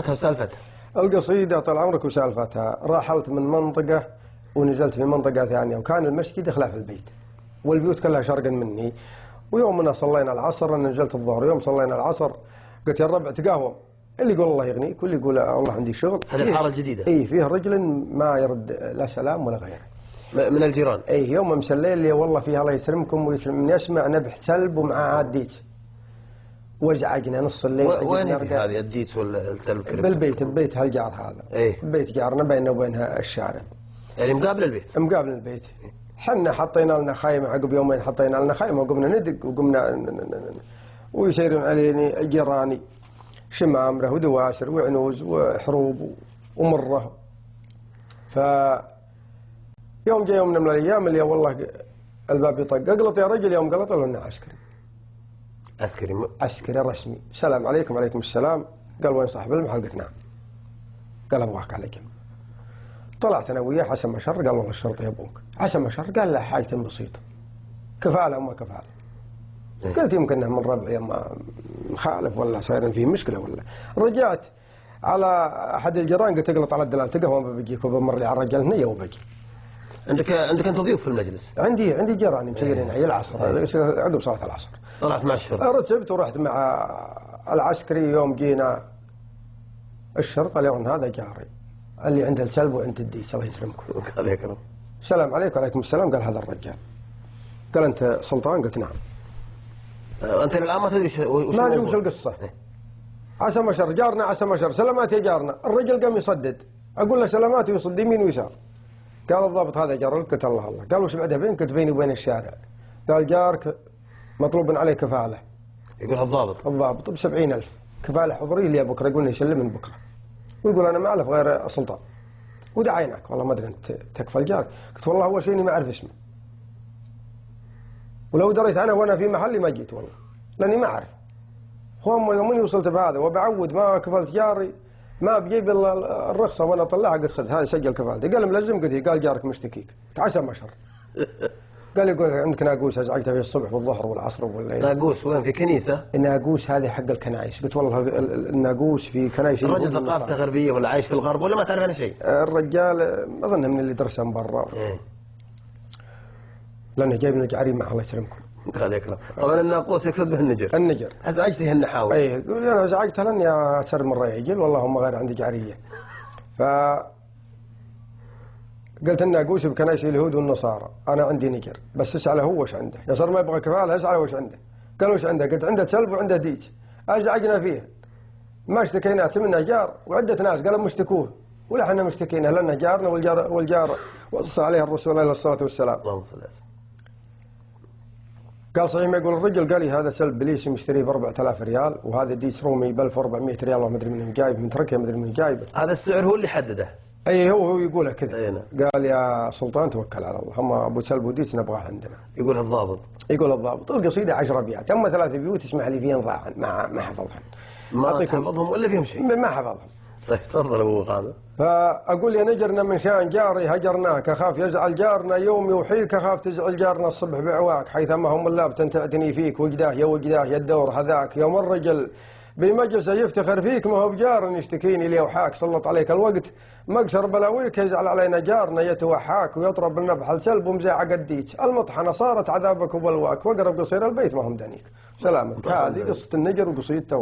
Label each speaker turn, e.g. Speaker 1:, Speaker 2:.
Speaker 1: وسالفتها
Speaker 2: القصيدة طال عمرك وسالفتها. رحلت من منطقة ونزلت في منطقة ثانية، وكان المسجد خلاف البيت والبيوت كلها شرقا مني. ويومنا صلينا العصر، أنا نزلت الظهر. يوم صلينا العصر قلت يا الربع تقهوى، اللي يقول الله يغنيك واللي يقول والله عندي شغل.
Speaker 1: هذه الحارة الجديدة.
Speaker 2: اي فيه رجل ما يرد لا سلام ولا غيره
Speaker 1: من الجيران.
Speaker 2: اي يوم مسليل لي والله فيها الله يسلمكم ويسلم من يسمع نبح كلب ومعاه الديت، وازعجنا نص الليل.
Speaker 1: وين في هذه الديت ولا الكلب؟
Speaker 2: بالبيت، ببيت هالجار هذا.
Speaker 1: ايه
Speaker 2: بيت جارنا بيننا وبينها الشارع،
Speaker 1: يعني مقابل البيت.
Speaker 2: مقابل البيت. حنا حطينا لنا خيمة، عقب يومين حطينا لنا خيمة وقمنا ندق وقمنا ويسيرون علينا جيراني شمامرة ودواسر وعنوز وحروب ومرة. ف يوم جاء يوم من الأيام اللي والله الباب يطق، اقلط يا رجل. يوم قلط له انه عسكري. عسكري رسمي. السلام عليكم. وعليكم السلام. قال وين صاحب المحل؟ قلت نعم. قال ابغاك على جنب. طلعت انا وياه حسن مشر. قال والله الشرطه يبغوك. حسن مشر قال لا حاجه بسيطه، كفاله وما كفاله. قلت يمكن انه من ربعي ما مخالف ولا صايرين فيه مشكله ولا. رجعت على احد الجيران قلت اقلط على الدلال تقهوى ما بجيك، وبمر لي على الرجال هنيه وبجي.
Speaker 1: عندك انت ضيوف في المجلس؟
Speaker 2: عندي جيراني مسيرين عيال العصر عقب صلاه العصر.
Speaker 1: طلعت مع الشرطه؟
Speaker 2: رتبت ورحت مع العسكري. يوم جينا الشرطه اليوم هذا جاري اللي عنده الكلب وعنده الديس الله يسلمكم.
Speaker 1: الله يكرم.
Speaker 2: السلام عليكم. وعليكم السلام. قال هذا الرجال. قال انت سلطان؟ قلت نعم.
Speaker 1: انت الان ما تدري
Speaker 2: ما ادري وش القصه. عسى مشر جارنا، عسى مشر سلامات يا جارنا. الرجل قام يصدد، اقول له سلامات ويصد يمين ويسار. قال الضابط هذا جار. قلت الله الله. قال وش بعدها بينك؟ قلت بيني وبين الشارع. قال جارك مطلوب عليه كفاله.
Speaker 1: يقول الضابط
Speaker 2: ب70,000 كفاله حضوريه لي بكره. يقول لي يسلم من بكره، ويقول انا ما اعرف غير سلطان ودعيناك. والله ما ادري انت تكفى الجار. قلت والله اول شيء اني ما اعرف اسمه، ولو دريت انا وانا في محلي ما جيت والله لاني ما اعرف. هو يومني وصلت بهذا وبعود ما كفلت جاري ما بجيب الا الرخصه وانا اطلعها. قلت خذ هذه سجل كفالتي. قال ملزم؟ قلت قال جارك مشتكيك. تعسى مشر. قال يقول عندك ناقوس ازعجته في الصبح والظهر والعصر والليل.
Speaker 1: ناقوس وين؟ في كنيسه؟
Speaker 2: الناقوس هذه حق الكنائس. قلت والله الناقوس في كنائس.
Speaker 1: الرجل ثقافته غربيه ولا عايش في الغرب ولا ما تعرف عنه شيء؟
Speaker 2: الرجال اظنه من اللي درسه من برا. لانه جايب من الجعرين معه الله يسلمكم.
Speaker 1: الله يكرم. طبعا الناقوس يقصد به النجر.
Speaker 2: ازعجته
Speaker 1: النحاوي.
Speaker 2: اي يقول انا ازعجته لاني اسر من ريجل والله هم غير عندي جعريه. ف قلت الناقوس بكنائس اليهود والنصارى. انا عندي نجر بس اساله هو وش عنده. يا صار ما يبغى كفاله اساله وش عنده. قال وش عنده؟ قلت عنده كلب وعنده ديج. ازعجنا فيه ما اشتكينا منه جار وعده ناس قالوا مشتكوه ولا احنا مشتكينا لانه جارنا والجار وصى عليه الرسول عليه الصلاه والسلام.
Speaker 1: اللهم صل وسلم.
Speaker 2: قال صحيح ما يقول الرجل. قال لي هذا سلب بليسي مشتريه ب 4000 ريال، وهذا ديس رومي ب 1400 ريال وما ادري من جايب من تركيا ما ادري من جايبه.
Speaker 1: هذا السعر هو اللي حدده؟
Speaker 2: اي هو يقوله كذا. قال يا سلطان توكل على الله، هم ابو سلب وديس نبغاه عندنا.
Speaker 1: يقول الضابط
Speaker 2: القصيده 10 ابيات، اما 3 بيوت اسمح لي فيهن ضاعا ما حفظهن.
Speaker 1: ما حفظهم ولا فيهم شيء؟
Speaker 2: ما حفظهم.
Speaker 1: طيب تفضل ابو غامر.
Speaker 2: فاقول يا نجرنا من شان جاري هجرناك، اخاف يزعل جارنا يوم يوحيك، اخاف تزعل جارنا الصبح بعواك، حيثما هم اللابتن تعتني فيك وجداه يا الدور هذاك. يوم الرجل بمجلسه يفتخر فيك ما هو بجار يشتكيني لي وحاك، سلط عليك الوقت مقصر بلاويك، يزعل علينا جارنا يتوحاك ويطرب النبح السلب ومزاع قديك. المطحنه صارت عذابك وبلواك، واقرب قصير البيت ما هم دنيك. سلامتك. هذه قصه النجر وقصيدته.